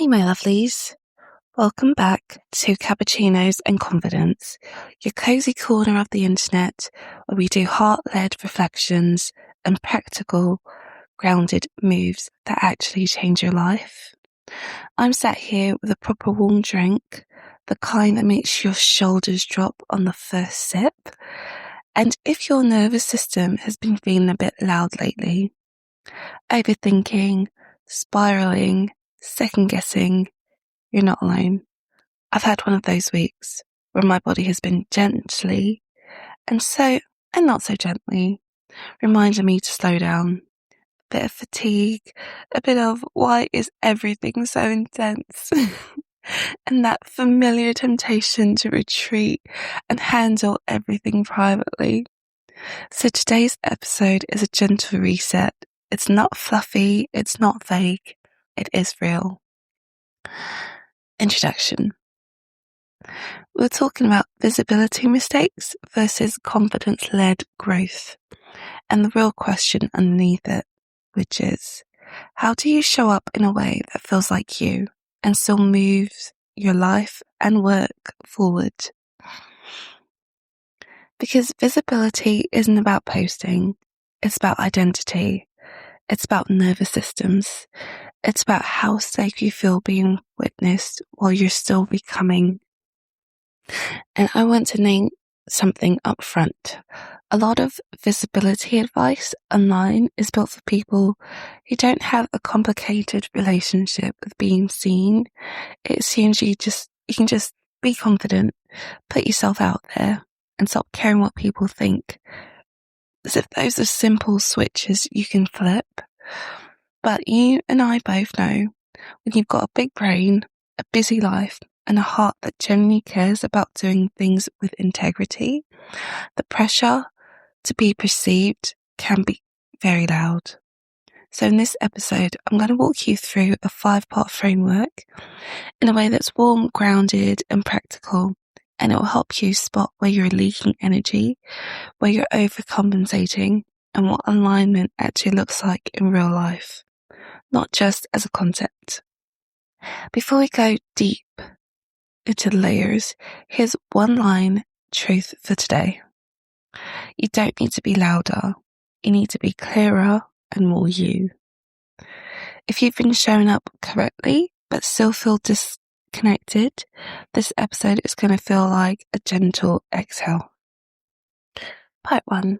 Hey, my lovelies. Welcome back to Cappuccinos and Confidence, your cozy corner of the internet where we do heart-led reflections and practical, grounded moves that actually change your life. I'm sat here with a proper warm drink, the kind that makes your shoulders drop on the first sip. And if your nervous system has been feeling a bit loud lately, overthinking, spiraling, second-guessing, you're not alone. I've had one of those weeks where my body has been gently and not so gently reminding me to slow down. A bit of fatigue, a bit of why is everything so intense? And that familiar temptation to retreat and handle everything privately. So today's episode is a gentle reset. It's not fluffy, it's not vague, it is real. Introduction. We're talking about visibility mistakes versus confidence-led growth. And the real question underneath it, which is, how do you show up in a way that feels like you and still moves your life and work forward? Because visibility isn't about posting, it's about identity. It's about nervous systems. It's about how safe you feel being witnessed while you're still becoming. And I want to name something up front. A lot of visibility advice online is built for people who don't have a complicated relationship with being seen. It assumes you can just be confident, put yourself out there, and stop caring what people think. As if those are simple switches you can flip. But you and I both know when you've got a big brain, a busy life, and a heart that genuinely cares about doing things with integrity, the pressure to be perceived can be very loud. So in this episode, I'm going to walk you through a 5-part framework in a way that's warm, grounded, and practical. And it will help you spot where you're leaking energy, where you're overcompensating, and what alignment actually looks like in real life, not just as a concept. Before we go deep into the layers, here's one line truth for today. You don't need to be louder. You need to be clearer and more you. If you've been showing up correctly, but still feel disconnected, this episode is going to feel like a gentle exhale. Part 1.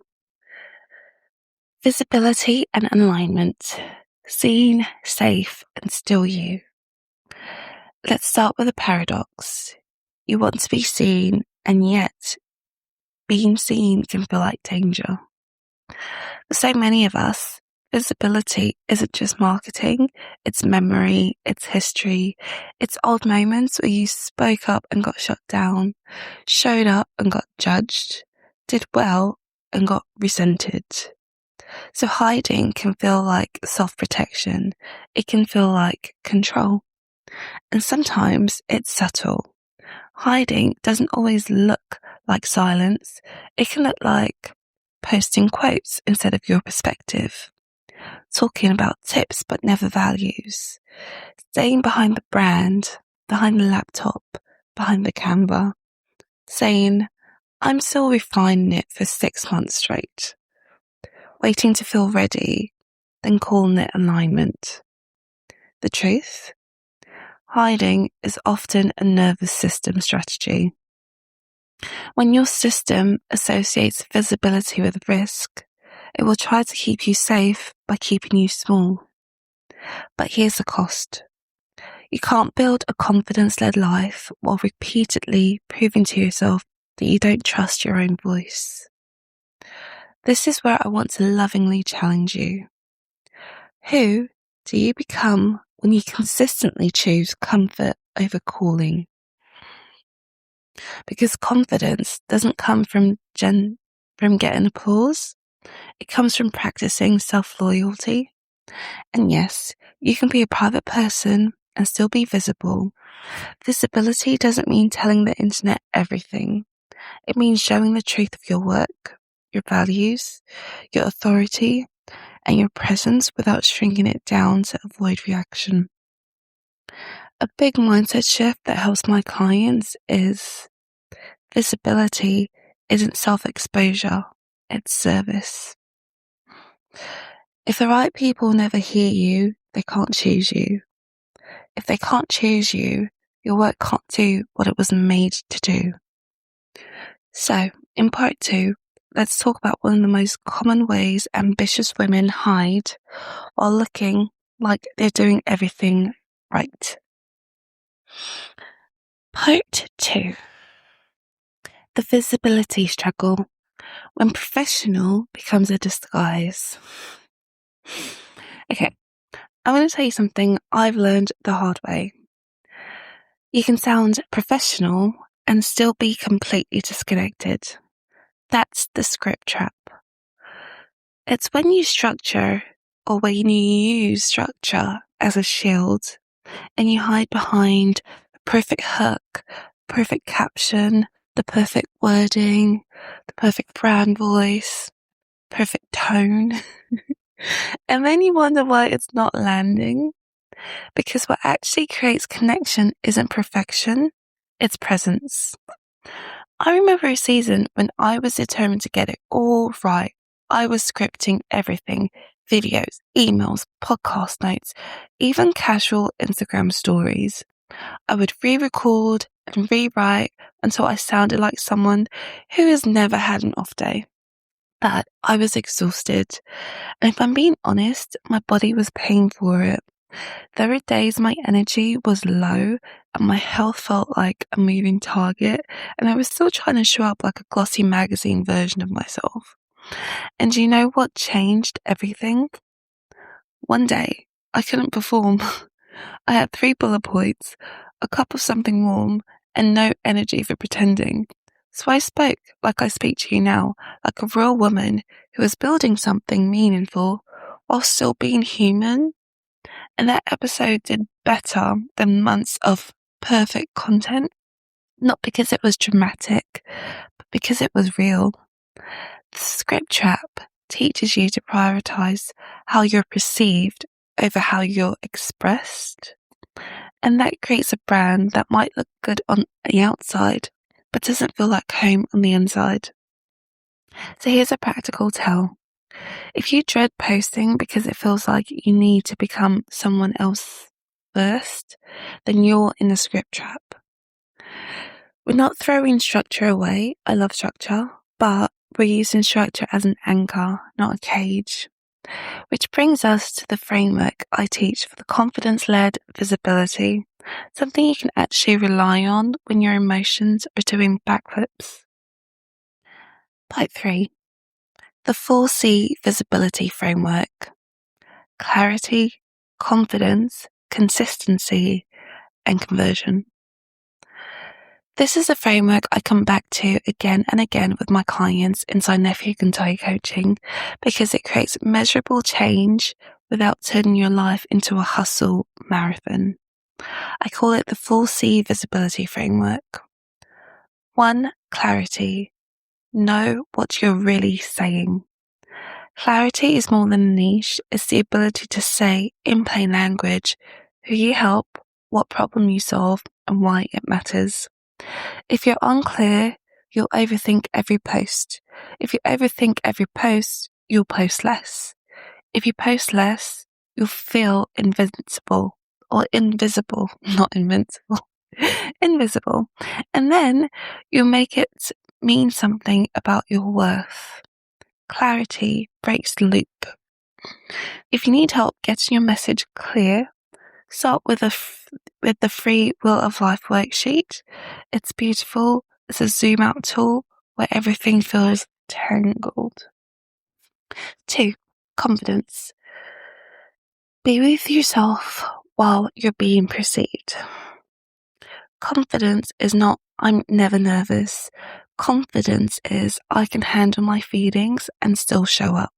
Visibility and alignment. Seen, safe, and still you. Let's start with a paradox. You want to be seen, and yet being seen can feel like danger. For so many of us, visibility isn't just marketing, it's memory, it's history, it's old moments where you spoke up and got shut down, showed up and got judged, did well and got resented. So hiding can feel like self-protection. It can feel like control. And sometimes it's subtle. Hiding doesn't always look like silence. It can look like posting quotes instead of your perspective. Talking about tips but never values. Staying behind the brand, behind the laptop, behind the camera. Saying, I'm still refining it for 6 months straight. Waiting to feel ready, then calling it alignment. The truth? Hiding is often a nervous system strategy. When your system associates visibility with risk, it will try to keep you safe by keeping you small. But here's the cost. You can't build a confidence-led life while repeatedly proving to yourself that you don't trust your own voice. This is where I want to lovingly challenge you. Who do you become when you consistently choose comfort over calling? Because confidence doesn't come from getting applause. It comes from practicing self-loyalty. And yes, you can be a private person and still be visible. Visibility doesn't mean telling the internet everything. It means showing the truth of your work, your values, your authority, and your presence without shrinking it down to avoid reaction. A big mindset shift that helps my clients is visibility isn't self-exposure, it's service. If the right people never hear you, they can't choose you. If they can't choose you, your work can't do what it was made to do. So, in part 2, let's talk about one of the most common ways ambitious women hide while looking like they're doing everything right. Part 2. The visibility struggle, when professional becomes a disguise. Okay, I'm going to tell you something I've learned the hard way. You can sound professional and still be completely disconnected. That's the script trap. It's when you structure, or when you use structure as a shield, and you hide behind the perfect hook, perfect caption, the perfect wording, the perfect brand voice, perfect tone. And then you wonder why it's not landing. Because what actually creates connection isn't perfection, it's presence. I remember a season when I was determined to get it all right. I was scripting everything: videos, emails, podcast notes, even casual Instagram stories. I would re-record and rewrite until I sounded like someone who has never had an off day. But I was exhausted. And if I'm being honest, my body was paying for it. There were days my energy was low and my health felt like a moving target, and I was still trying to show up like a glossy magazine version of myself. And do you know what changed everything? One day, I couldn't perform. I had 3 bullet points, a cup of something warm, and no energy for pretending. So I spoke like I speak to you now, like a real woman who was building something meaningful while still being human. And that episode did better than months of perfect content, not because it was dramatic, but because it was real. The script trap teaches you to prioritize how you're perceived over how you're expressed. And that creates a brand that might look good on the outside, but doesn't feel like home on the inside. So here's a practical tell. If you dread posting because it feels like you need to become someone else first, then you're in the script trap. We're not throwing structure away. I love structure, but we're using structure as an anchor, not a cage. Which brings us to the framework I teach for the confidence-led visibility, something you can actually rely on when your emotions are doing backflips. Part 3. The 4C visibility framework: clarity, confidence, consistency, and conversion. This is a framework I come back to again and again with my clients inside Nephew Can Tie coaching because it creates measurable change without turning your life into a hustle marathon. I call it the 4C visibility framework. 1. Clarity. Know what you're really saying. Clarity is more than a niche. It's the ability to say in plain language who you help, what problem you solve, and why it matters. If you're unclear, you'll overthink every post. If you overthink every post, you'll post less. If you post less, you'll feel invincible or invisible, not invincible, invisible. And then you'll make it mean something about your worth. Clarity breaks the loop. If you need help getting your message clear, start with the free Wheel of Life worksheet. It's beautiful. It's a zoom out tool where everything feels tangled. 2. Confidence. Be with yourself while you're being perceived. Confidence is not I'm never nervous. Confidence is I can handle my feelings and still show up.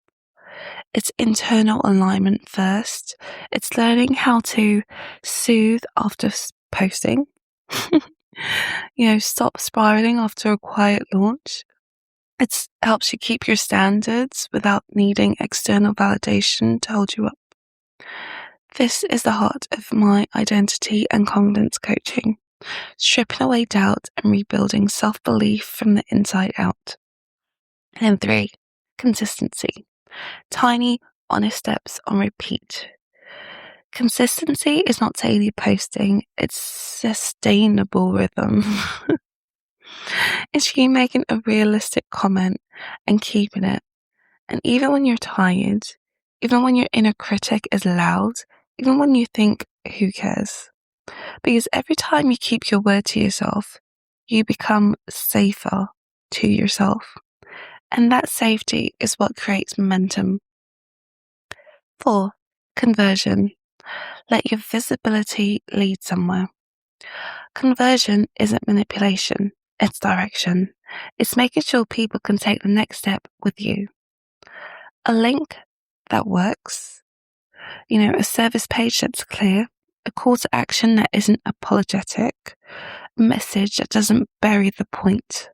It's internal alignment first. It's learning how to soothe after posting. Stop spiraling after a quiet launch. It helps you keep your standards without needing external validation to hold you up. This is the heart of my identity and confidence coaching, stripping away doubt and rebuilding self-belief from the inside out. And 3, consistency. Tiny, honest steps on repeat. Consistency is not daily posting, it's sustainable rhythm. It's you making a realistic comment and keeping it. And even when you're tired, even when your inner critic is loud, even when you think, who cares? Because every time you keep your word to yourself, you become safer to yourself. And that safety is what creates momentum. 4, conversion. Let your visibility lead somewhere. Conversion isn't manipulation, it's direction. It's making sure people can take the next step with you. A link that works, a service page that's clear, a call to action that isn't apologetic, a message that doesn't bury the point.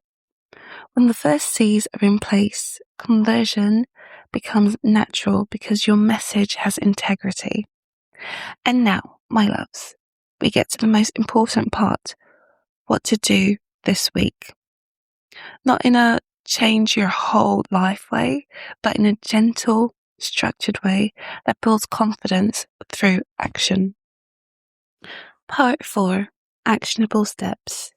When the first C's are in place, conversion becomes natural because your message has integrity. And now, my loves, we get to the most important part, what to do this week. Not in a change your whole life way, but in a gentle, structured way that builds confidence through action. Part 4, actionable steps.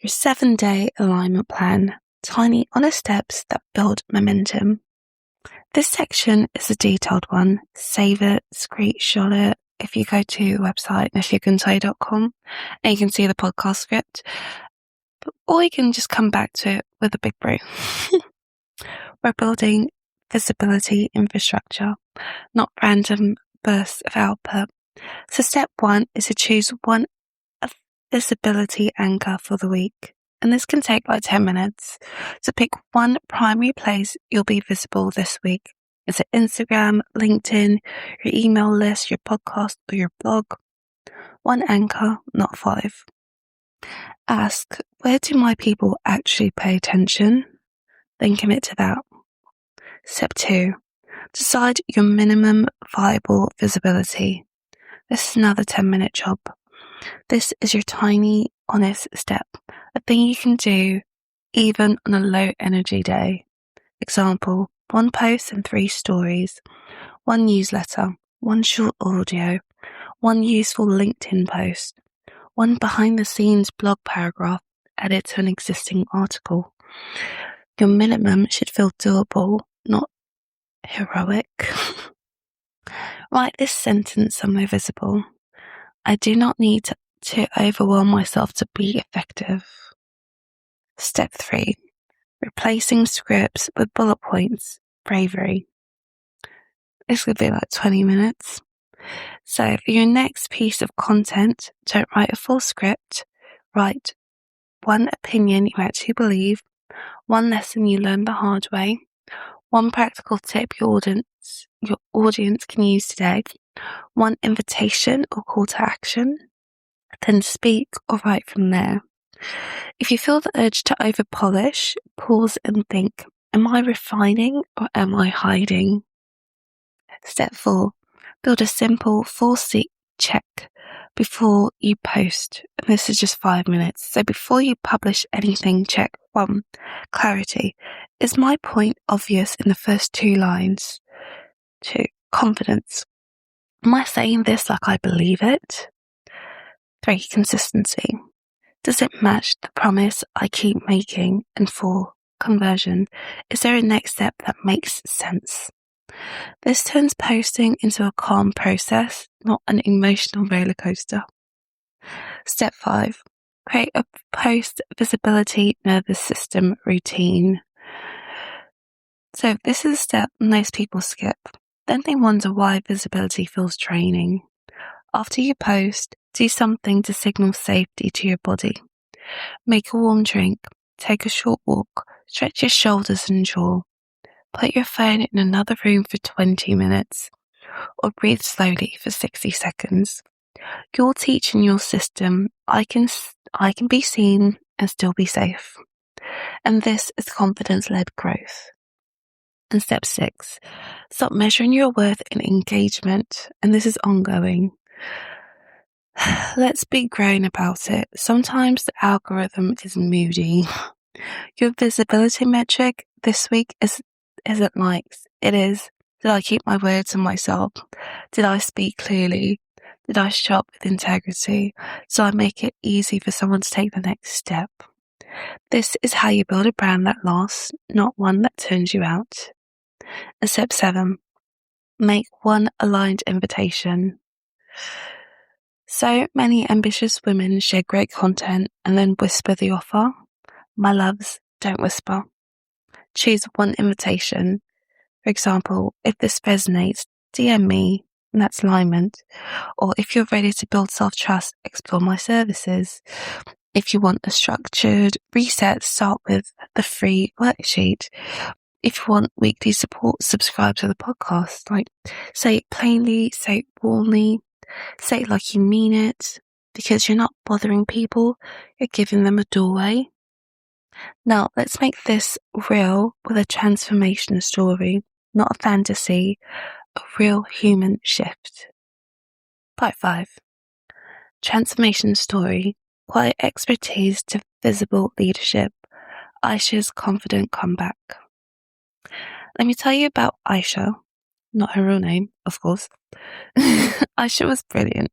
Your 7-day alignment plan. Tiny, honest steps that build momentum. This section is a detailed one. Save it, screenshot it. If you go to the website, nashiguntay.com, and you can see the podcast script, or you can just come back to it with a big brew. We're building visibility infrastructure, not random bursts of output. So step 1 is to choose one visibility anchor for the week. And this can take like 10 minutes. So pick one primary place you'll be visible this week. Is it Instagram, LinkedIn, your email list, your podcast, or your blog? One anchor, not 5. Ask, where do my people actually pay attention? Then commit to that. Step 2, decide your minimum viable visibility. This is another 10-minute job. This is your tiny, honest step, a thing you can do even on a low energy day. Example, 1 post and 3 stories, 1 newsletter, 1 short audio, 1 useful LinkedIn post, 1 behind the scenes blog paragraph added to an existing article. Your minimum should feel doable, not heroic. Write this sentence somewhere visible. I do not need to overwhelm myself to be effective. Step 3, replacing scripts with bullet points, bravery. This could be like 20 minutes. So for your next piece of content, don't write a full script. Write 1 opinion you actually believe, 1 lesson you learned the hard way, 1 practical tip your audience can use today, 1 invitation or call to action, then speak or write from there. If you feel the urge to over-polish, pause and think, am I refining or am I hiding? Step 4, build a simple 4C check before you post. And this is just 5 minutes. So before you publish anything, check 1, clarity. Is my point obvious in the first 2 lines? 2, confidence. Am I saying this like I believe it? 3, consistency. Does it match the promise I keep making? And 4, conversion. Is there a next step that makes sense? This turns posting into a calm process, not an emotional roller coaster. Step 5, create a post visibility nervous system routine. So this is a step most people skip. Then they wonder why visibility feels draining. After you post, do something to signal safety to your body. Make a warm drink, take a short walk, stretch your shoulders and jaw. Put your phone in another room for 20 minutes, or breathe slowly for 60 seconds. You're teaching your system, I can be seen and still be safe. And this is confidence-led growth. And step 6, stop measuring your worth in engagement. And this is ongoing. Let's be grown about it. Sometimes the algorithm is moody. Your visibility metric this week isn't likes. It is, did I keep my word to myself? Did I speak clearly? Did I show up with integrity? So I make it easy for someone to take the next step. This is how you build a brand that lasts, not one that turns you out. And step 7, make one aligned invitation. So many ambitious women share great content and then whisper the offer. My loves, don't whisper. Choose one invitation. For example, if this resonates, DM me, and that's alignment. Or if you're ready to build self-trust, explore my services. If you want a structured reset, start with the free worksheet. If you want weekly support, subscribe to the podcast. Say it plainly, say it warmly, say it like you mean it, because you're not bothering people, you're giving them a doorway. Now, let's make this real with a transformation story, not a fantasy, a real human shift. Part 5. Transformation story, quiet expertise to visible leadership, Aisha's confident comeback. Let me tell you about Aisha, not her real name, of course. Aisha was brilliant,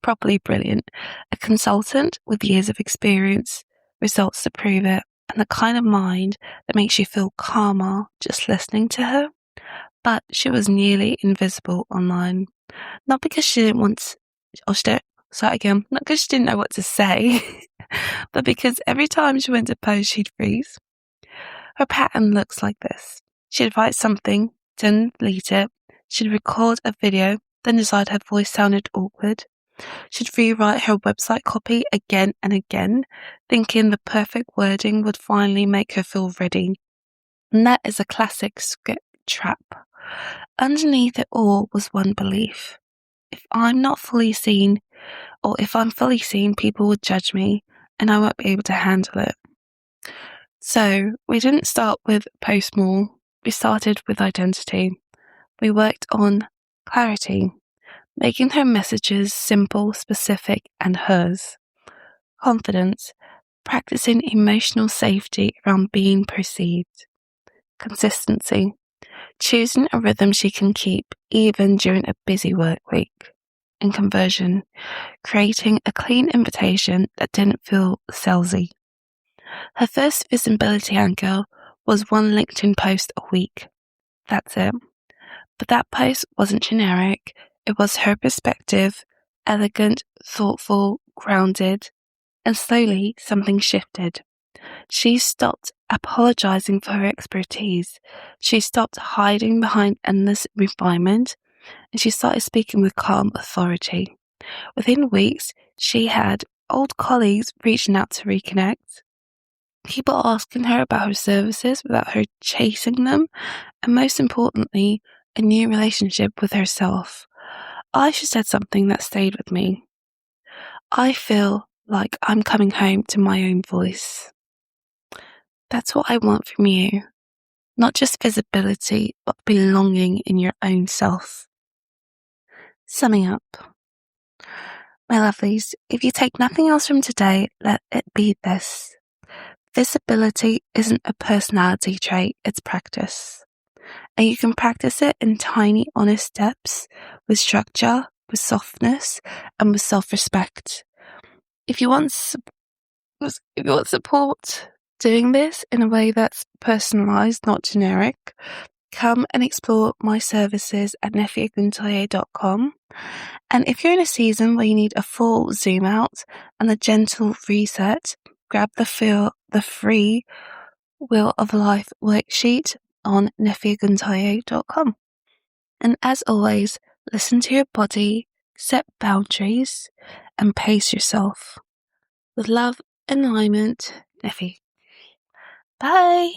properly brilliant, a consultant with years of experience, results to prove it, and the kind of mind that makes you feel calmer just listening to her. But she was nearly invisible online. Not because she didn't want to, not because she didn't know what to say, but because every time she went to post, she'd freeze. Her pattern looks like this. She'd write something, then delete it. She'd record a video, then decide her voice sounded awkward. She'd rewrite her website copy again and again, thinking the perfect wording would finally make her feel ready. And that is a classic script trap. Underneath it all was one belief. If I'm not fully seen, or if I'm fully seen, people will judge me and I won't be able to handle it. So we didn't start with post more. We started with identity. We worked on clarity, making her messages simple, specific, and hers. Confidence, practicing emotional safety around being perceived. Consistency, choosing a rhythm she can keep even during a busy work week. And conversion, creating a clean invitation that didn't feel salesy. Her first visibility anchor was one LinkedIn post a week. That's it. But that post wasn't generic. It was her perspective, elegant, thoughtful, grounded, and slowly something shifted. She stopped apologizing for her expertise. She stopped hiding behind endless refinement, and she started speaking with calm authority. Within weeks, she had old colleagues reaching out to reconnect, people asking her about her services without her chasing them, and most importantly, a new relationship with herself. Aisha said something that stayed with me. I feel like I'm coming home to my own voice. That's what I want from you. Not just visibility, but belonging in your own self. Summing up. My lovelies, if you take nothing else from today, let it be this. Visibility isn't a personality trait, it's practice. And you can practice it in tiny, honest steps, with structure, with softness, and with self-respect. If you want support doing this in a way that's personalized, not generic, come and explore my services at neffiaguntoye.com. And if you're in a season where you need a full zoom out and a gentle reset, grab the free Wheel of Life worksheet on neffiaguntoye.com. And as always, listen to your body, set boundaries, and pace yourself. With love and alignment, Neffy. Bye!